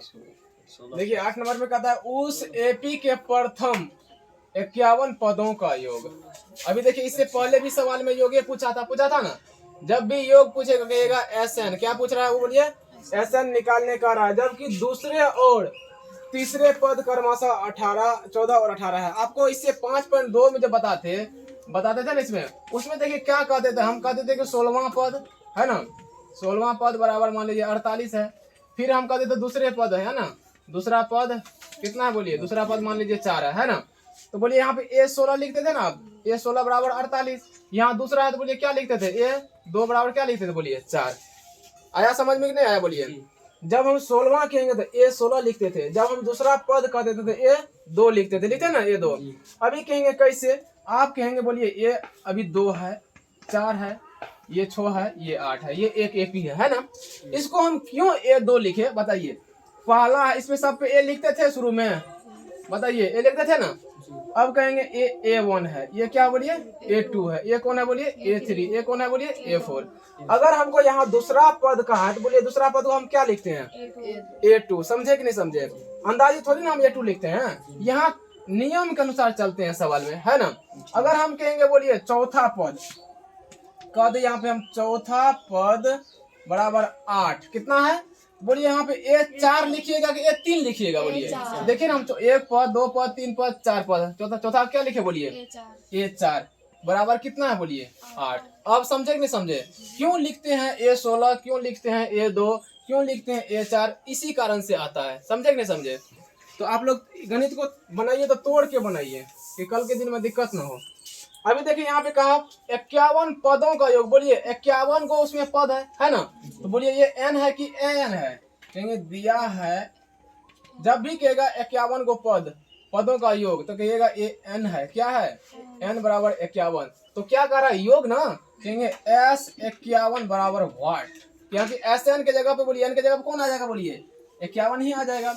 देखिए 8 नंबर में कहता है उस एपी के प्रथम 51 पदों का योग। अभी देखिए इससे पहले भी सवाल में योग पूछा था ना। जब भी योग पूछेगा कहिएगा SN। क्या पूछ रहा है वो बोलिए, SN निकालने का रहा है। जबकि दूसरे और तीसरे पद क्रमशः 18, 14 और 18 है। आपको इससे 5.2 में जो बताते थे ना इसमें, उसमें देखिए क्या कहते थे, हम कहते थे कि 16वां पद है ना, 16वां पद बराबर मान लीजिए 48 है। फिर हम कहते थे दूसरे पद है ना, दूसरा पद कितना है बोलिए, दूसरा पद मान लीजिए 4 है ना। तो बोलिए यहाँ पे A16 लिखते थे ना आप, A16 बराबर 48। यहाँ दूसरा है तो बोलिए क्या लिखते थे, A2 बराबर क्या लिखते थे बोलिए 4। आया समझ में कि नहीं आया बोलिए। जब हम 16वां कहेंगे तो A16 लिखते थे, जब हम दूसरा पद कहते थे तो A2 लिखते थे, लिखते ना A2। अभी कहेंगे कैसे, आप कहेंगे बोलिए ये अभी 2 है, 4 है, ये 6 है, ये 8 है, ये एक एपी है ना। इसको हम क्यों A2 लिखे बताइए। पहला है इसमें सब पे A लिखते थे शुरू में, बताइए A लिखते थे ना। अब कहेंगे A1 है, ये क्या बोलिए A2 है, ये कौन है बोलिए A3, ये कौन है बोलिए A4। अगर हमको यहाँ दूसरा पद कहा है तो बोलिए दूसरा पद को हम क्या लिखते हैं A2। समझे कि नहीं समझे, अंदाजी थोड़ी ना हम A2 लिखते हैं, यहाँ नियम के अनुसार चलते हैं सवाल में है ना। अगर हम कहेंगे बोलिए चौथा पद कह दे, यहाँ पे हम चौथा पद बराबर 8 कितना है बोलिए, यहाँ पे A4 लिखिएगा कि A3 लिखिएगा बोलिए। देखिए ना हम 1 पद 2 पद 3 पद 4 पद, चौथा क्या लिखे बोलिए A4 बराबर कितना है बोलिए 8। अब समझे कि नहीं समझे, क्यों लिखते हैं A16, क्यों लिखते हैं A2, क्यों लिखते हैं A4, इसी कारण से आता है। समझे कि नहीं समझे। तो आप लोग गणित को बनाइए तो तोड़ के बनाइए कि कल के दिन में दिक्कत ना हो। अभी देखिए यहाँ पे कहा 51 पदों का योग, बोलिए 51 को उसमें पद है ना। तो बोलिए ये n है कि an है, कहेंगे दिया है। जब भी कहेगा 51 को पदों का योग तो कहिएगा ये n है, क्या है n बराबर 51। तो क्या कर रहा है योग ना, कहेंगे S51 बराबर व्हाट, यहाँ की SN के जगह पे बोलिए n के जगह पे कौन आ जाएगा बोलिए 51 ही आ जाएगा।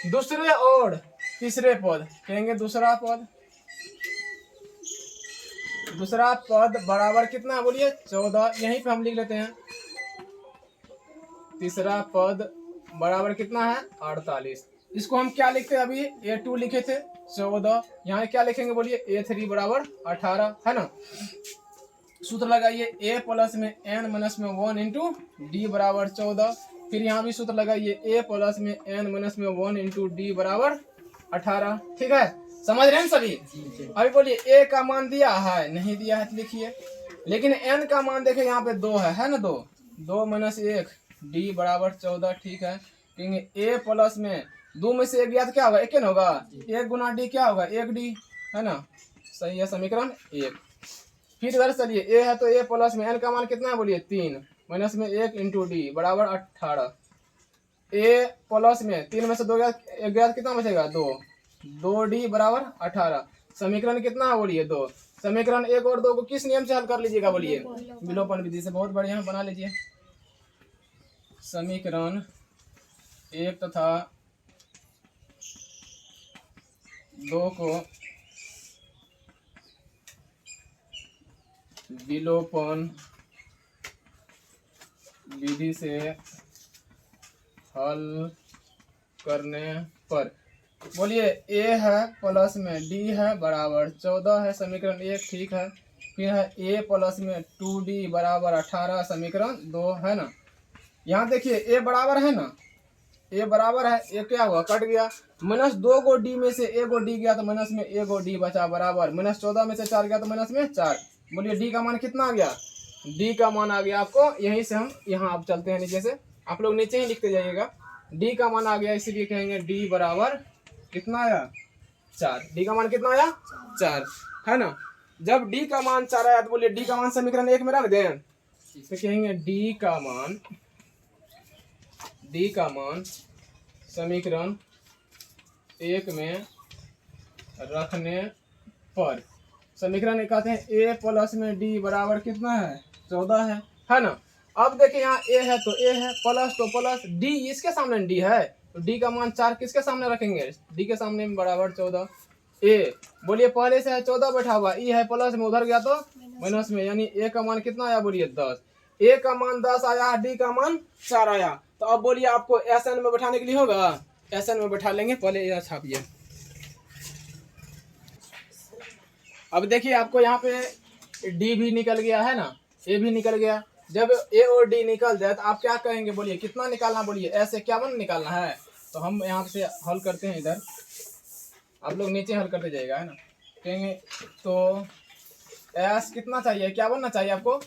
दूसरे और तीसरे पद कहेंगे दूसरा पद बराबर कितना बोलिए 14, यहीं पे हम लिख लेते हैं। तीसरा पद बराबर कितना है 48। इसको हम क्या लिखते हैं, अभी A2 लिखे थे 14, यहाँ क्या लिखेंगे बोलिए A3 बराबर 18 है ना। सूत्र लगाइए A प्लस में n माइनस में 1 इंटू डी बराबर 14। फिर यहाँ भी सूत्र लगाइए A प्लस में n माइनस में 1 इंटू डी बराबर 18। ठीक है, समझ रहे हैं सभी। अभी बोलिए A का मान दिया है, नहीं दिया है तो लिखिए। लेकिन n का मान देखे यहाँ पे 2 है ना, 2 माइनस 1 डी बराबर 14। ठीक है, कहेंगे A प्लस में 2 में से 1 गया तो क्या होगा 1 न होगा, 1 गुना डी क्या होगा 1 डी है ना। सही है समीकरण 1। फिर इधर चलिए A है तो A प्लस में n का मान कितना है बोलिए 3 माइनस में 1 इंटू डी बराबर 18। A प्लस में 3 में से 2 गया कितना बचेगा 2 डी बराबर 18। समीकरण कितना है बोलिए 2। समीकरण 1 और 2 को किस नियम से हल कर लीजिएगा बोलिए विलोपन विधि से। बहुत बढ़िया बना लीजिए। समीकरण 1 तथा 2 को विलोपन विधि से हल करने पर बोलिए A है प्लस में D है बराबर 14 है, समीकरण 1 ठीक है। फिर है A प्लस में 2D बराबर 18, समीकरण 2 है ना। यहाँ देखिए A बराबर है ना, A बराबर है, A क्या हुआ कट गया, माइनस 2 को D में से 1 को D गया तो माइनस में 1 को D बचा बराबर माइनस 14 में से 4 गया तो माइनस में 4। बोलिए D का मान कितना आ गया, D का मान आ गया आपको, यहीं से हम यहाँ आप चलते हैं नीचे से, आप लोग नीचे ही लिखते जाइएगा। D का मान आ गया, इसीलिए कहेंगे D बराबर कितना आया 4। D का मान कितना आया 4 है ना। जब D का मान 4 आया तो बोलिए D का मान समीकरण 1 में रख दें तो कहेंगे D का मान समीकरण 1 में रखने पर समीकरण कहते हैं A प्लस में D बराबर कितना है 14 है ना। अब देखिए यहाँ A है तो A है, प्लस तो प्लस, D इसके सामने D है तो D का मान 4 किसके सामने रखेंगे D के सामने बराबर 14। A बोलिए पहले से है 14 बैठा हुआ, E है प्लस में उधर गया तो माइनस में, यानी A का मान कितना आया बोलिए 10। A का मान 10 आया, D का मान 4 आया। तो अब बोलिए आपको SN में बैठाने के लिए होगा, SN में बैठा लेंगे। पहले यह छापिए। अब देखिए आपको यहाँ पे D भी निकल गया है ना, A भी निकल गया। जब A और D निकल जाए तो आप क्या कहेंगे, बोलिए कितना निकालना, बोलिए S51 निकालना है। तो हम यहाँ से हल करते हैं, इधर आप लोग नीचे हल करते जाइएगा, है ना। कहेंगे तो S कितना चाहिए, 51 ना चाहिए आपको।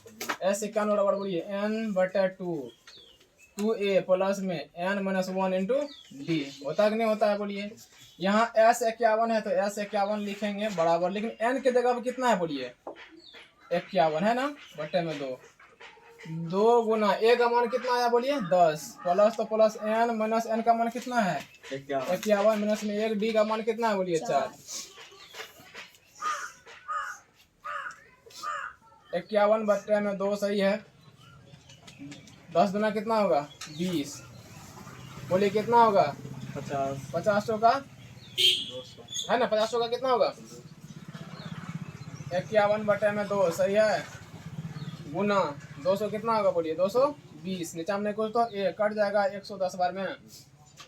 S51 बराबर बोलिए N/2 2A प्लस में N-1 इंटू D, होता है कि नहीं होता है, बोलिए। यहाँ S51 है तो S51 लिखेंगे बराबर, लेकिन N के जगह पर कितना है, बोलिए 51 है ना, बटे में 2 गुना A का मान कितना आया, बोलिए 10, प्लस तो प्लस N माइनस N का मान कितना है 51, माइनस में 1 D का मान कितना है, बोलिए 4। 51 बटे में 2 सही है। 10 गुना कितना होगा 20, बोलिए कितना होगा 50। 50 का 200 है ना, 50 का कितना होगा 51 बटे में 2 सही है, गुना 200 कितना होगा, बोलिए 220। नीचे हमने कुछ तो ए कट जाएगा 110 बार में।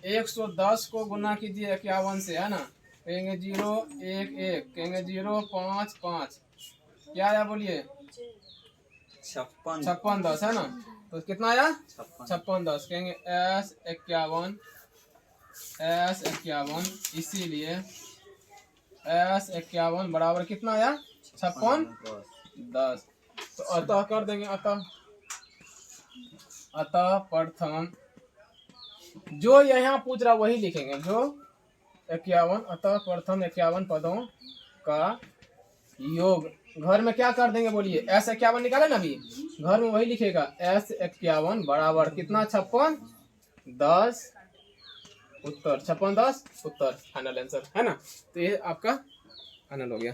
110 को गुना कीजिए 51 से, है ना। कहेंगे 0 1 1, कहेंगे 0 5 5, क्या आया, बोलिए 56 10, है ना। तो कितना आया 56 10। कहेंगे S51 इसीलिए S51 बराबर कितना आया 56 10। तो अतः कर देंगे, अतः प्रथम जो यहाँ पूछ रहा वही लिखेंगे, जो 51, अतः प्रथम 51 पदों का योग। घर में क्या कर देंगे, बोलिए S51 निकाले ना, अभी घर में वही लिखेगा। S51 बराबर कितना 56 10 उत्तर, 56 10 उत्तर, फाइनल आंसर, है ना। तो ये आपका फाइनल हो गया।